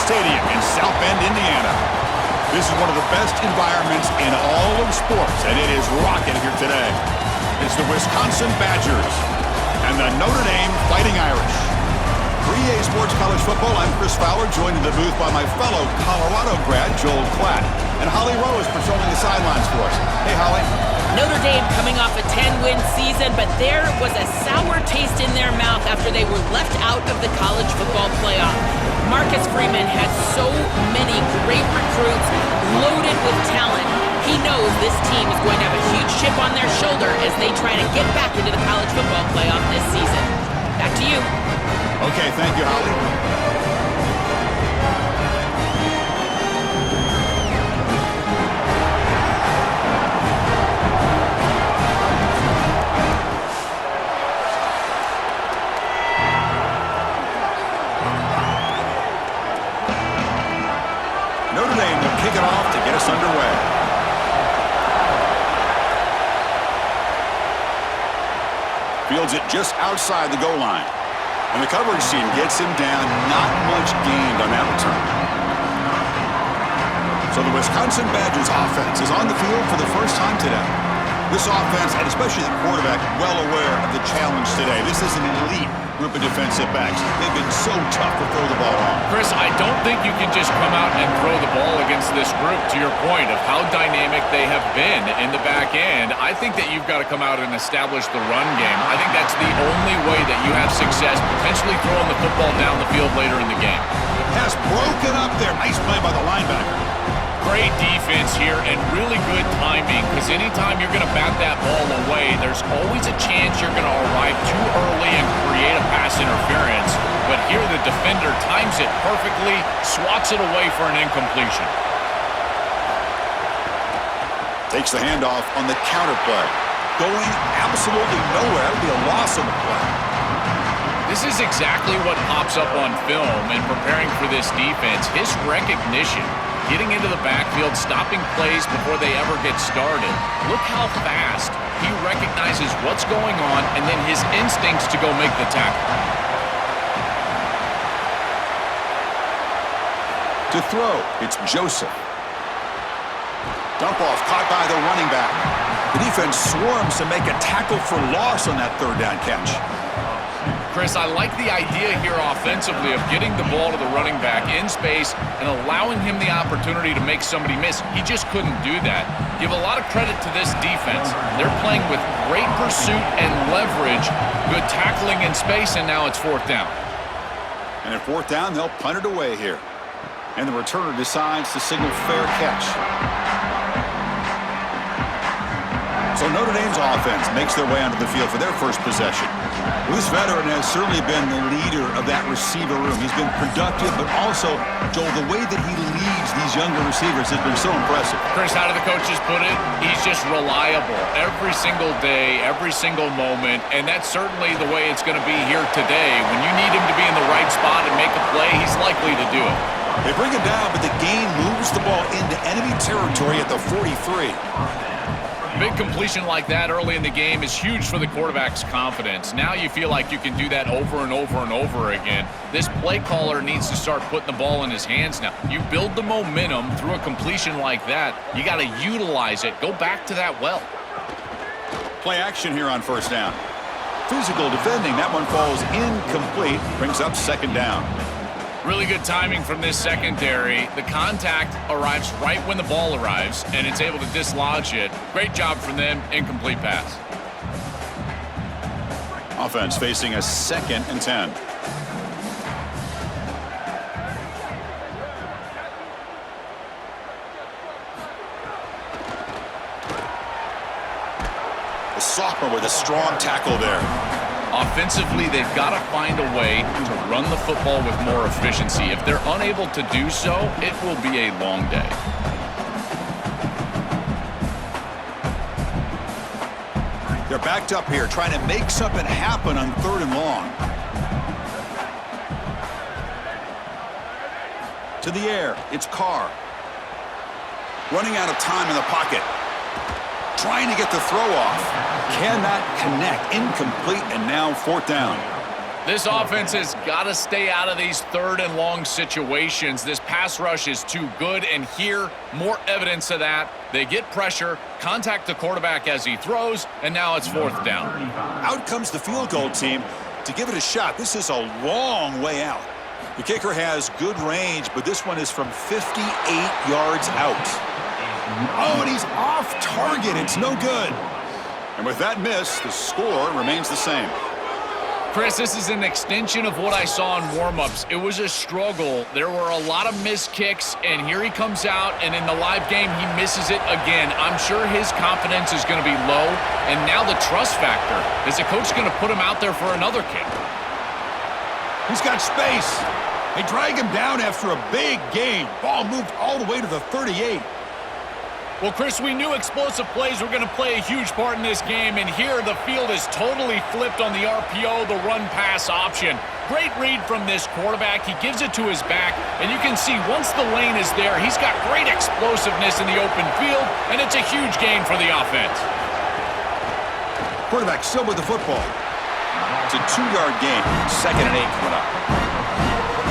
Stadium in South Bend, Indiana. This is one of the best environments in all of sports, and it is rocking here today. It's the Wisconsin Badgers and the Notre Dame Fighting Irish. For EA Sports College Football, I'm Chris Fowler, joined in the booth by my fellow Colorado grad, Joel Klatt. And Holly Rowe is patrolling the sidelines for us. Hey, Holly. Notre Dame coming off a 10-win season, but there was a sour taste in their mouth after they were left out of the college football playoff. Marcus Freeman has so many great recruits loaded with talent. He knows this team is going to have a huge chip on their shoulder as they try to get back into the college football playoff this season. Back to you. Okay, thank you, Holly. Notre Dame will kick it off to get us underway. Fields it just outside the goal line. And the coverage team gets him down. Not much gained on that return. So the Wisconsin Badgers offense is on the field for the first time today. This offense, and especially the quarterback, well aware of the challenge today. This is an elite group of defensive backs. They've been so tough to throw the ball on. Chris, I don't think you can just come out and throw the ball against this group, to your point of how dynamic they have been in the back end. I think that you've got to come out and establish the run game. I think that's the only way that you have success, potentially throwing the football down the field later in the game. Has broken up there. Nice play by the linebacker. Great defense here and really good timing, because anytime you're going to bat that ball away, there's always a chance you're going to arrive too early and create a pass interference. But here the defender times it perfectly, swats it away for an incompletion. Takes the handoff on the counter play. Going absolutely nowhere. That would be a loss on the play. This is exactly what pops up on film in preparing for this defense. His recognition, getting into the backfield, stopping plays before they ever get started. Look how fast he recognizes what's going on and then his instincts to go make the tackle. To throw, it's Joseph. Dump off caught by the running back. The defense swarms to make a tackle for loss on that third down catch. Chris, I like the idea here offensively of getting the ball to the running back in space and allowing him the opportunity to make somebody miss. He just couldn't do that. Give a lot of credit to this defense. They're playing with great pursuit and leverage, good tackling in space, and now it's fourth down. And at fourth down, they'll punt it away here. And the returner decides to signal fair catch. So Notre Dame's offense makes their way onto the field for their first possession. This veteran has certainly been the leader of that receiver room. He's been productive, but also, Joel, the way that he leads these younger receivers has been so impressive. Chris, how do the coaches put it? He's just reliable every single day, every single moment, and that's certainly the way it's going to be here today. When you need him to be in the right spot and make a play, he's likely to do it. They bring it down, but the gain moves the ball into enemy territory at the 43. Big completion like that early in the game is huge for the quarterback's confidence. Now you feel like you can do that over and over and over again. This play caller needs to start putting the ball in his hands now. You build the momentum through a completion like that. You got to utilize it. Go back to that well. Play action here on first down. Physical defending. That one falls incomplete. Brings up second down. Really good timing from this secondary. The contact arrives right when the ball arrives, and it's able to dislodge it. Great job from them. Incomplete pass. Offense facing a 2nd and 10. The sophomore with a strong tackle there. Offensively, they've got to find a way to run the football with more efficiency. If they're unable to do so, it will be a long day. They're backed up here, trying to make something happen on 3rd and long. To the air, it's Carr. Running out of time in the pocket. Trying to get the throw off. Cannot connect. Incomplete, and now 4th down. This offense has got to stay out of these third and long situations. This pass rush is too good, and here, more evidence of that. They get pressure, contact the quarterback as he throws, and now it's fourth down. Out comes the field goal team to give it a shot. This is a long way out. The kicker has good range, but this one is from 58 yards out. Oh, and he's off target. It's no good. And with that miss, the score remains the same. Chris, this is an extension of what I saw in warm-ups. It was a struggle. There were a lot of missed kicks, and here he comes out, and in the live game, he misses it again. I'm sure his confidence is going to be low, and now the trust factor. Is the coach going to put him out there for another kick? He's got space. They drag him down after a big gain. Ball moved all the way to the 38. Well, Chris, we knew explosive plays were going to play a huge part in this game, and here the field is totally flipped on the RPO, the run-pass option. Great read from this quarterback. He gives it to his back, and you can see once the lane is there, he's got great explosiveness in the open field, and it's a huge gain for the offense. Quarterback still with the football. It's a 2-yard gain. 2nd and 8 coming up.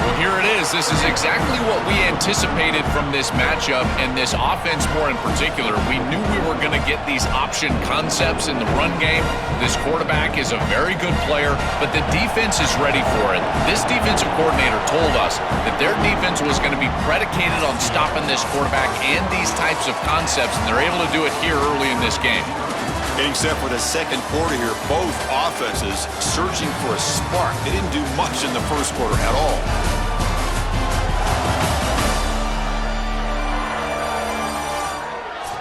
Well, here it is. This is exactly what we anticipated from this matchup and this offense more in particular. We knew we were going to get these option concepts in the run game. This quarterback is a very good player, but the defense is ready for it. This defensive coordinator told us that their defense was going to be predicated on stopping this quarterback and these types of concepts, and they're able to do it here early in this game. Getting set for the second quarter here. Both offenses searching for a spark. They didn't do much in the first quarter at all.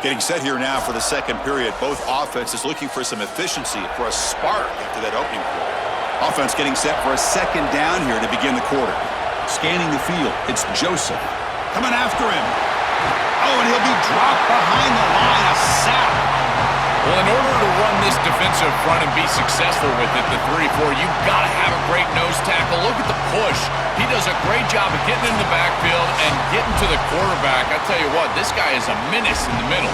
Getting set here now for the second period. Both offenses looking for some efficiency, for a spark after that opening quarter. Offense getting set for a second down here to begin the quarter. Scanning the field. It's Joseph. Coming after him. Oh, and he'll be dropped behind the line. A sack. Well, in order to run this defensive front and be successful with it, the 3-4, you've got to have a great nose tackle. Look at the push. He does a great job of getting in the backfield and getting to the quarterback. I tell you what, this guy is a menace in the middle.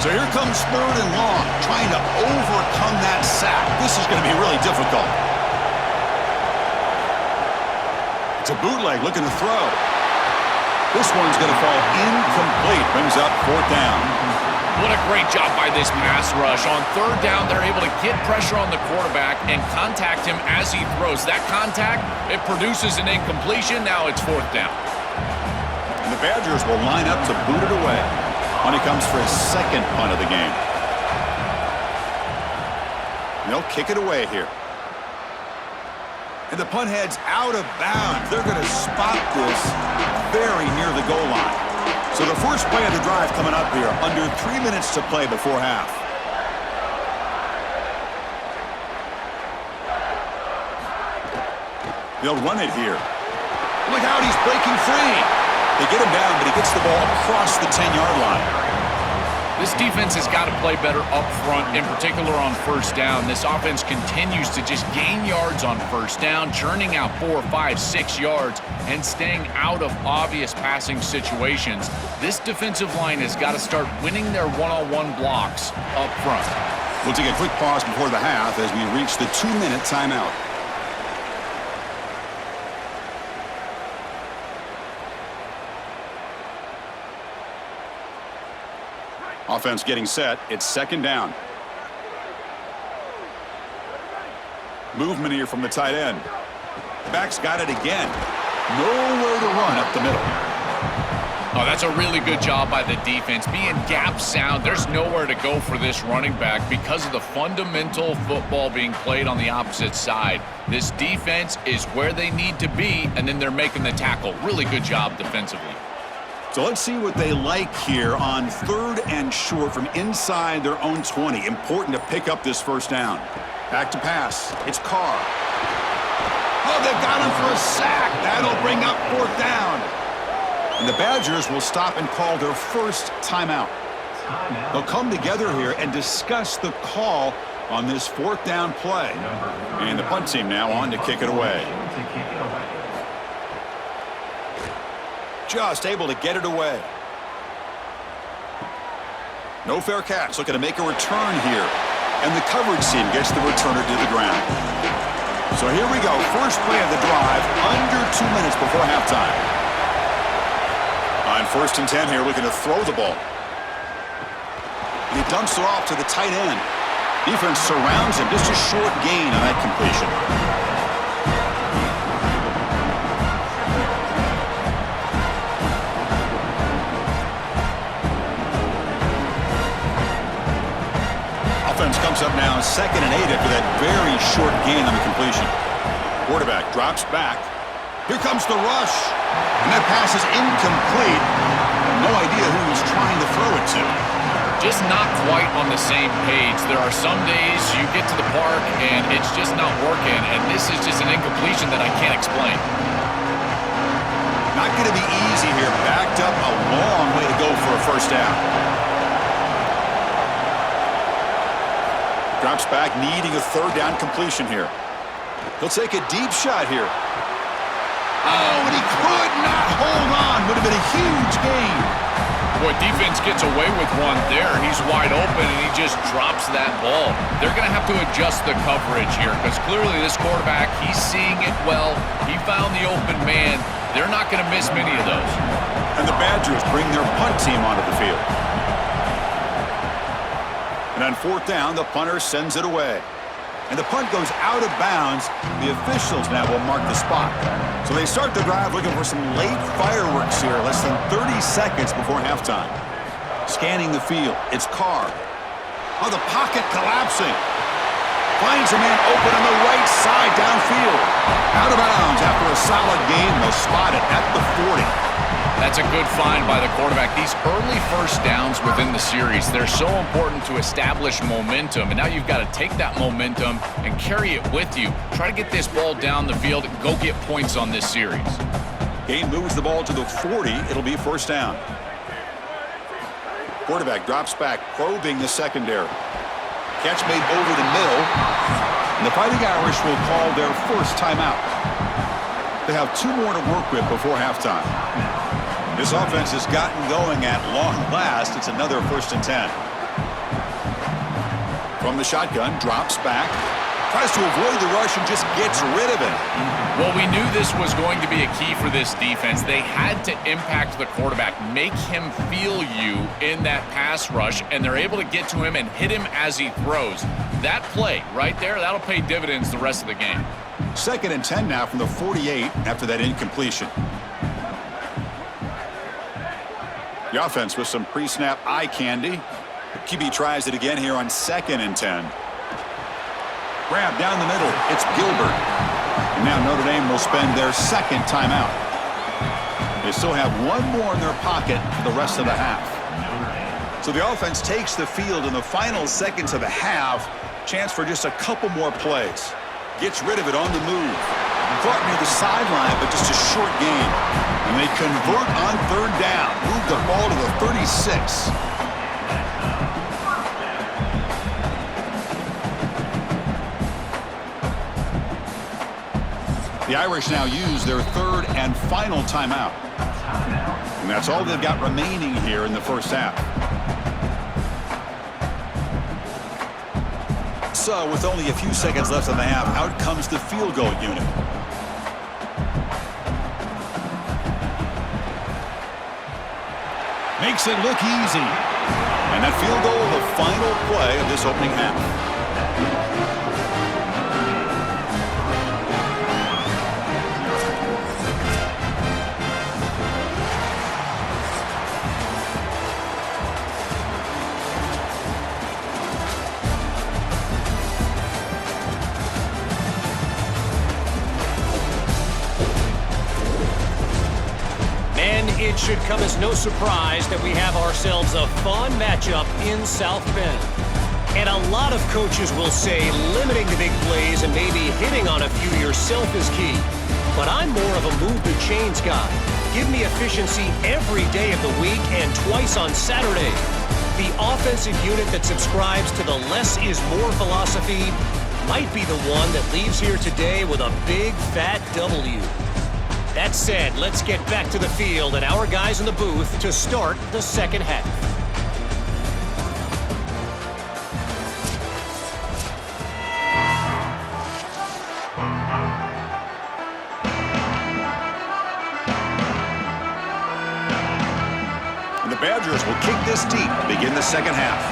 So here comes 3rd and long, trying to overcome that sack. This is going to be really difficult. It's a bootleg looking to throw. This one's going to fall incomplete. Brings up 4th down. What a great job by this pass rush. On 3rd down, they're able to get pressure on the quarterback and contact him as he throws. That contact, it produces an incompletion. Now it's 4th down. And the Badgers will line up to boot it away when he comes for his second punt of the game. And they'll kick it away here. And the punt heads out of bounds. They're going to spot this very near the goal line. So the first play of the drive coming up here, under 3 minutes to play before half. They'll run it here. Look out, he's breaking free. They get him down, but he gets the ball across the 10-yard line. This defense has got to play better up front, in particular on 1st down. This offense continues to just gain yards on 1st down, churning out 4, 5, 6 yards, and staying out of obvious passing situations. This defensive line has got to start winning their one-on-one blocks up front. We'll take a quick pause before the half as we reach the 2-minute timeout. Offense getting set. It's 2nd down. Movement here from the tight end. Back's got it again. Nowhere to run up the middle. Oh, that's a really good job by the defense. Being gap sound, there's nowhere to go for this running back because of the fundamental football being played on the opposite side. This defense is where they need to be, and then they're making the tackle. Really good job defensively. So let's see what they like here on 3rd and short from inside their own 20. Important to pick up this 1st down. Back to pass. It's Carr. Oh, they've got him for a sack. That'll bring up 4th down. And the Badgers will stop and call their first timeout. They'll come together here and discuss the call on this 4th down play. And the punt team now on to kick it away. Just able to get it away. No fair catch. Looking to make a return here. And the coverage team gets the returner to the ground. So here we go. First play of the drive. Under 2 minutes before halftime. On 1st and 10 here, looking to throw the ball. And he dumps it off to the tight end. Defense surrounds him. Just a short gain on that completion. Offense comes up now 2nd and 8 after that very short gain on the completion. Quarterback drops back. Here comes the rush. And that pass is incomplete. No idea who he's trying to throw it to. Just not quite on the same page. There are some days you get to the park and it's just not working, and this is just an incompletion that I can't explain. Not going to be easy here. Backed up a long way to go for a first down. Drops back, needing a 3rd down completion here. He'll take a deep shot here. Oh, and he could not hold on. Would have been a huge gain. Boy, defense gets away with one there. He's wide open, and he just drops that ball. They're going to have to adjust the coverage here because clearly this quarterback, he's seeing it well. He found the open man. They're not going to miss many of those. And the Badgers bring their punt team onto the field. And on 4th down, the punter sends it away. And the punt goes out of bounds. The officials now will mark the spot. So they start the drive looking for some late fireworks here, less than 30 seconds before halftime. Scanning the field, it's Carr. Oh, the pocket collapsing. Finds a man open on the right side downfield. Out of bounds after a solid game. They'll spot it at the 40. That's a good find by the quarterback. These early first downs within the series, they're so important to establish momentum. And now you've got to take that momentum and carry it with you. Try to get this ball down the field and go get points on this series. Game moves the ball to the 40. It'll be 1st down. Quarterback drops back, probing the secondary. Catch made over the middle. And the Fighting Irish will call their first timeout. They have 2 more to work with before halftime. This offense has gotten going at long last. It's another 1st and 10. From the shotgun, drops back. Tries to avoid the rush and just gets rid of it. Well, we knew this was going to be a key for this defense. They had to impact the quarterback, make him feel you in that pass rush, and they're able to get to him and hit him as he throws. That play right there, that'll pay dividends the rest of the game. 2nd and 10 now from the 48 after that incompletion. The offense with some pre-snap eye candy. QB tries it again here on 2nd and 10. Grab down the middle. It's Gilbert. And now Notre Dame will spend their 2nd timeout. They still have 1 more in their pocket for the rest of the half. So the offense takes the field in the final seconds of the half. Chance for just a couple more plays. Gets rid of it on the move. Caught near the sideline, but just a short gain. And they convert on 3rd down. Move the ball to the 36. The Irish now use their 3rd and final timeout. And that's all they've got remaining here in the first half. So with only a few seconds left in the half, out comes the field goal unit. Makes it look easy. And that field goal, the final play of this opening half. It should come as no surprise that we have ourselves a fun matchup in South Bend. And a lot of coaches will say limiting the big plays and maybe hitting on a few yourself is key. But I'm more of a move the chains guy. Give me efficiency every day of the week and twice on Saturday. The offensive unit that subscribes to the less is more philosophy might be the one that leaves here today with a big fat W. That said, let's get back to the field and our guys in the booth to start the second half. And the Badgers will kick this deep, begin the second half.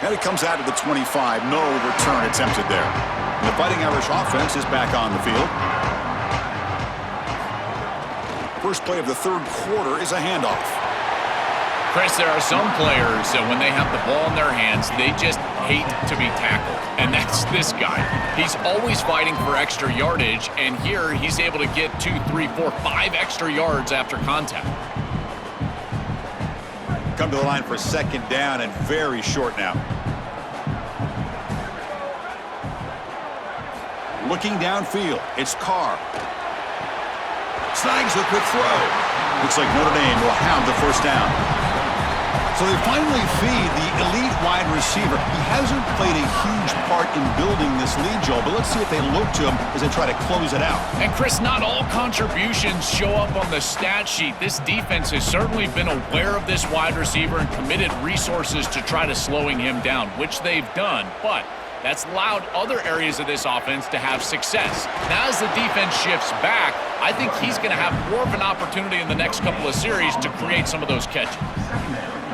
And it comes out to the 25. No return attempted there. And the Fighting Irish offense is back on the field. First play of the third quarter is a handoff. Chris, there are some players that when they have the ball in their hands, they just hate to be tackled. And that's this guy. He's always fighting for extra yardage, and here he's able to get 2, 3, 4, 5 extra yards after contact. Come to the line for second down and very short now. Looking downfield, it's Carr. Snags a quick throw. Looks like Notre Dame will have the first down. So they finally feed the elite wide receiver. He hasn't played a huge part in building this lead, Joel, but let's see if they look to him as they try to close it out. And Chris, not all contributions show up on the stat sheet. This defense has certainly been aware of this wide receiver and committed resources to try to slowing him down, which they've done, but that's allowed other areas of this offense to have success. Now as the defense shifts back, I think he's going to have more of an opportunity in the next couple of series to create some of those catches.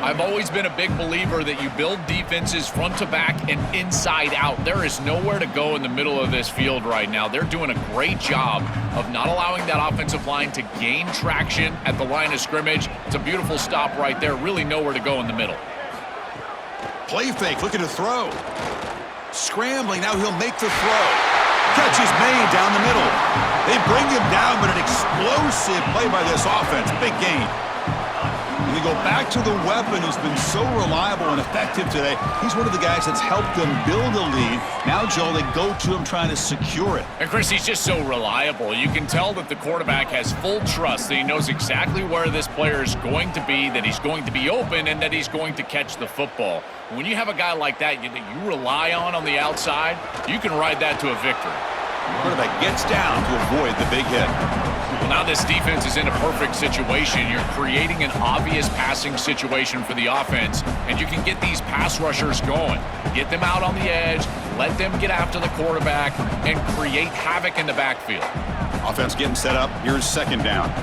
I've always been a big believer that you build defenses front to back and inside out. There is nowhere to go in the middle of this field right now. They're doing a great job of not allowing that offensive line to gain traction at the line of scrimmage. It's a beautiful stop right there. Really nowhere to go in the middle. Play fake, looking to throw. Scrambling, now he'll make the throw. Catch is made down the middle. They bring him down, but an explosive play by this offense. Big gain. And we go back to the weapon who's been so reliable and effective today. He's one of the guys that's helped them build a lead. Now, Joel, they go to him trying to secure it. And Chris, he's just so reliable. You can tell that the quarterback has full trust that he knows exactly where this player is going to be, that he's going to be open, and that he's going to catch the football. When you have a guy like that you rely on the outside, you can ride that to a victory. Quarterback gets down to avoid the big hit. Well, now this defense is in a perfect situation. You're creating an obvious passing situation for the offense, and you can get these pass rushers going. Get them out on the edge, let them get after the quarterback, and create havoc in the backfield. Offense getting set up. Here's second down.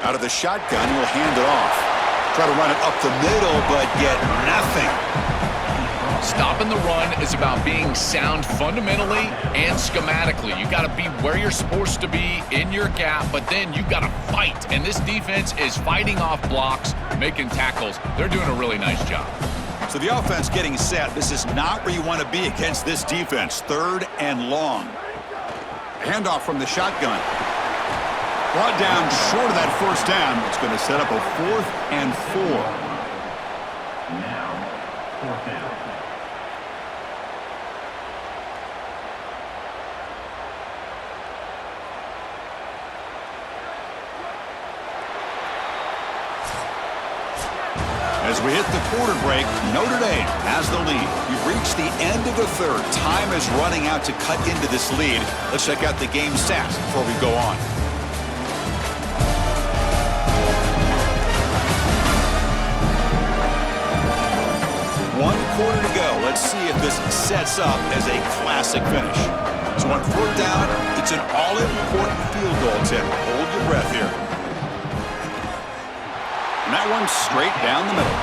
Out of the shotgun, he'll hand it off. Try to run it up the middle, but get nothing. Stopping the run is about being sound fundamentally and schematically. You got to be where you're supposed to be in your gap, but then you got to fight. And this defense is fighting off blocks, making tackles. They're doing a really nice job. So the offense getting set. This is not where you want to be against this defense. Third and long. Handoff from the shotgun. Brought down short of that first down. It's going to set up a 4th and 4. Now, 4th down. As we hit the quarter break, Notre Dame has the lead. We've reached the end of the third. Time is running out to cut into this lead. Let's check out the game stats before we go on. One quarter to go. Let's see if this sets up as a classic finish. So on 4th down, it's an all-important field goal attempt. Hold your breath here. And that one's straight down the middle.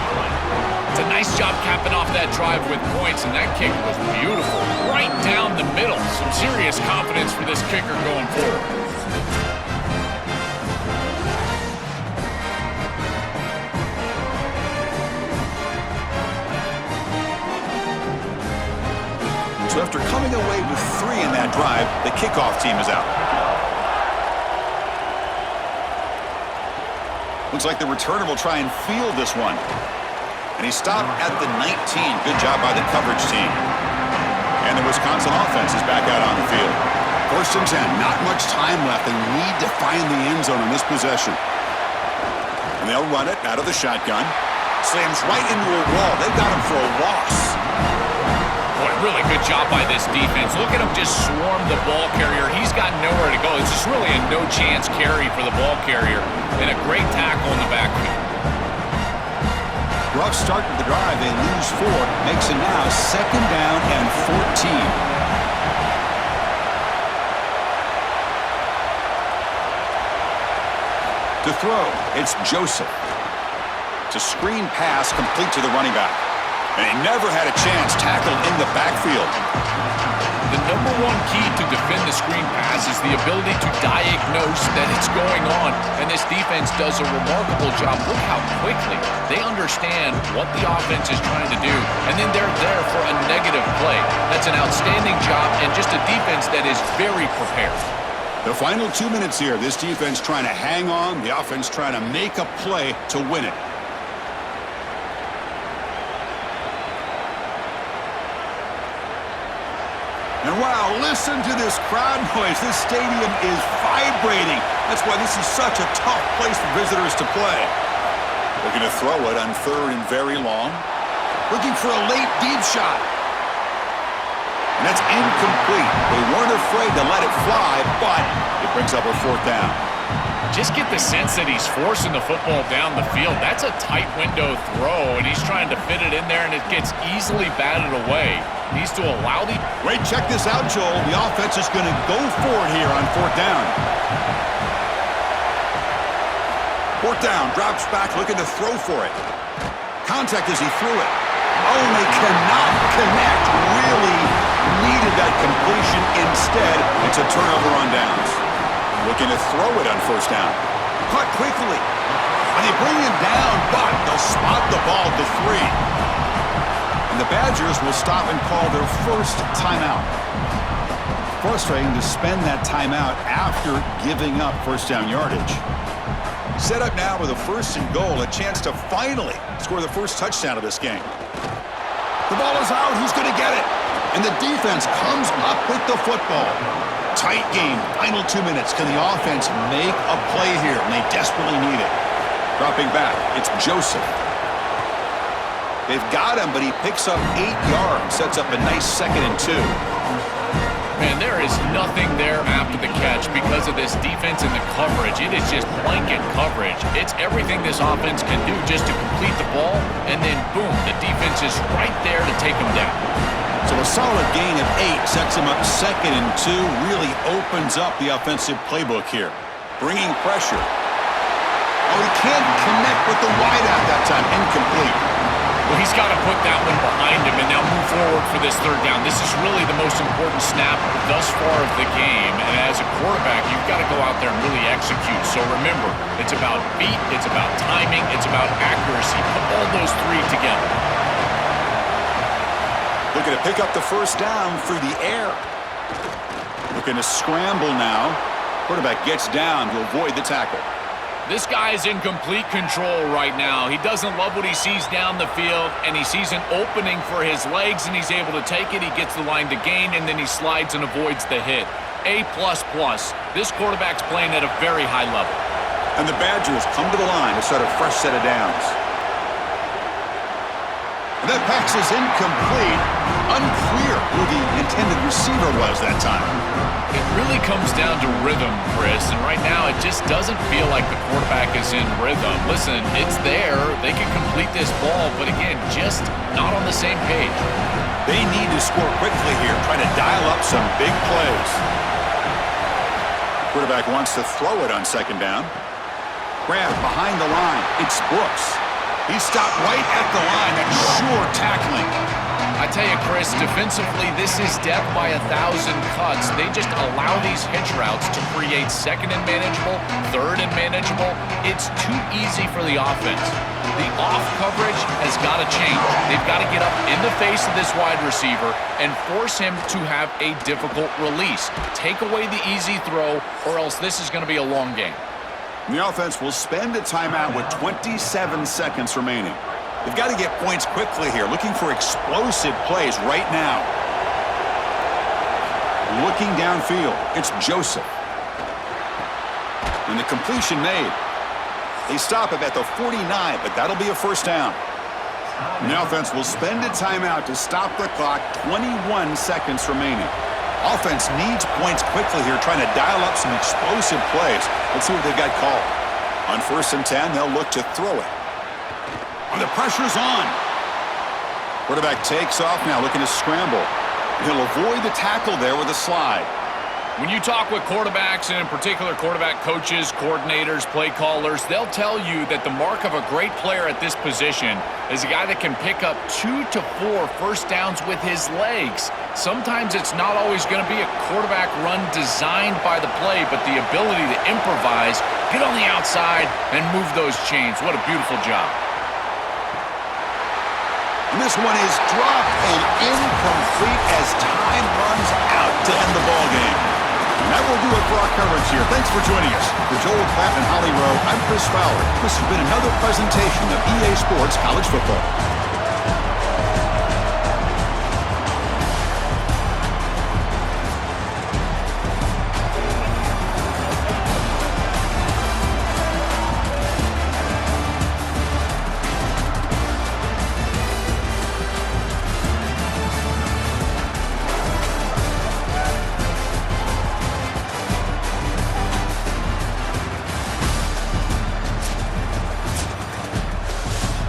It's a nice job capping off that drive with points, and that kick was beautiful. Right down the middle. Some serious confidence for this kicker going forward. So after coming away with 3 in that drive, the kickoff team is out. Looks like the returner will try and field this one. And he stopped at the 19. Good job by the coverage team. And the Wisconsin offense is back out on the field. 1st and 10. Not much time left. They need to find the end zone on this possession. And they'll run it out of the shotgun. Slams right into a wall. They've got him for a loss. Boy, really good job by this defense. Look at him just swarm the ball carrier. He's got nowhere to go. It's just really a no-chance carry for the ball carrier, and a great tackle in the backfield. Rough start to the drive. They lose 4. Makes it now 2nd down and 14. To throw, it's Joseph. To screen pass complete to the running back. And he never had a chance tackled in the backfield. The number one key to defend the screen pass is the ability to diagnose that it's going on, and this defense does a remarkable job. Look how quickly they understand what the offense is trying to do, and then they're there for a negative play. That's an outstanding job and just a defense that is very prepared. The final 2 minutes here, this defense trying to hang on, the offense trying to make a play to win it. And wow, listen to this crowd noise. This stadium is vibrating. That's why this is such a tough place for visitors to play. Looking to throw it on 3rd and very long. Looking for a late deep shot. And that's incomplete. They weren't afraid to let it fly, but it brings up a 4th down. Just get the sense that he's forcing the football down the field. That's a tight window throw, and he's trying to fit it in there, and it gets easily batted away. He needs to allow the... Wait, check this out, Joel. The offense is going to go for it here on 4th down. 4th down, drops back, looking to throw for it. Contact as he threw it. Oh, and they cannot connect. Really needed that completion. Instead, it's a turnover on downs. Looking to throw it on 1st down. Caught quickly. And they bring him down, but they'll spot the ball to 3. And the Badgers will stop and call their first timeout. Frustrating to spend that timeout after giving up 1st down yardage. Set up now with a 1st and goal, a chance to finally score the first touchdown of this game. The ball is out. Who's going to get it? And the defense comes up with the football. Tight game. Final 2 minutes. Can the offense make a play here? And they desperately need it. Dropping back. It's Joseph. They've got him, but he picks up 8 yards. Sets up a nice 2nd and 2. Man, there is nothing there after the catch because of this defense and the coverage. It is just blanket coverage. It's everything this offense can do just to complete the ball, and then boom, the defense is right there to take them down. So a solid gain of 8 sets him up 2nd and 2. Really opens up the offensive playbook here. Bringing pressure. Oh, he can't connect with the wideout that time. Incomplete. Well, he's got to put that one behind him and now move forward for this 3rd down. This is really the most important snap thus far of the game. And as a quarterback, you've got to go out there and really execute. So remember, it's about feet, it's about timing, it's about accuracy. Put all those 3 together. Looking to pick up the 1st down through the air. Looking to scramble now. Quarterback gets down to avoid the tackle. This guy is in complete control right now. He doesn't love what he sees down the field, and he sees an opening for his legs, and he's able to take it. He gets the line to gain, and then he slides and avoids the hit. A++. This quarterback's playing at a very high level. And the Badgers come to the line to start a fresh set of downs. And that pass is incomplete. Unclear who the intended receiver was that time. It really comes down to rhythm, Chris, and right now it just doesn't feel like the quarterback is in rhythm. Listen, it's there. They can complete this ball, but again, just not on the same page. They need to score quickly here, trying to dial up some big plays. Quarterback wants to throw it on 2nd down. Grab behind the line. It's Brooks. He stopped right at the line. That's sure tackling. I tell you, Chris, defensively, this is death by 1,000 cuts. They just allow these hitch routes to create 2nd and manageable, 3rd and manageable. It's too easy for the offense. The off coverage has got to change. They've got to get up in the face of this wide receiver and force him to have a difficult release. Take away the easy throw, or else this is going to be a long game. The offense will spend a timeout with 27 seconds remaining. They've got to get points quickly here, looking for explosive plays right now. Looking downfield, it's Joseph. And the completion made. They stop him at the 49, but that'll be a 1st down. And the offense will spend a timeout to stop the clock. 21 seconds remaining. Offense needs points quickly here, trying to dial up some explosive plays. Let's see what they've got called. On 1st and 10, they'll look to throw it. And the pressure's on. Quarterback takes off now, looking to scramble. He'll avoid the tackle there with a slide. When you talk with quarterbacks, and in particular quarterback coaches, coordinators, play callers, they'll tell you that the mark of a great player at this position is a guy that can pick up 2 to 4 first downs with his legs. Sometimes it's not always going to be a quarterback run designed by the play, but the ability to improvise, get on the outside, and move those chains. What a beautiful job. And this one is dropped and incomplete as time runs out to end the ball game. And that will do it for our coverage here. Thanks for joining us. For Joel Klatt and Holly Rowe, I'm Chris Fowler. This has been another presentation of EA Sports College Football.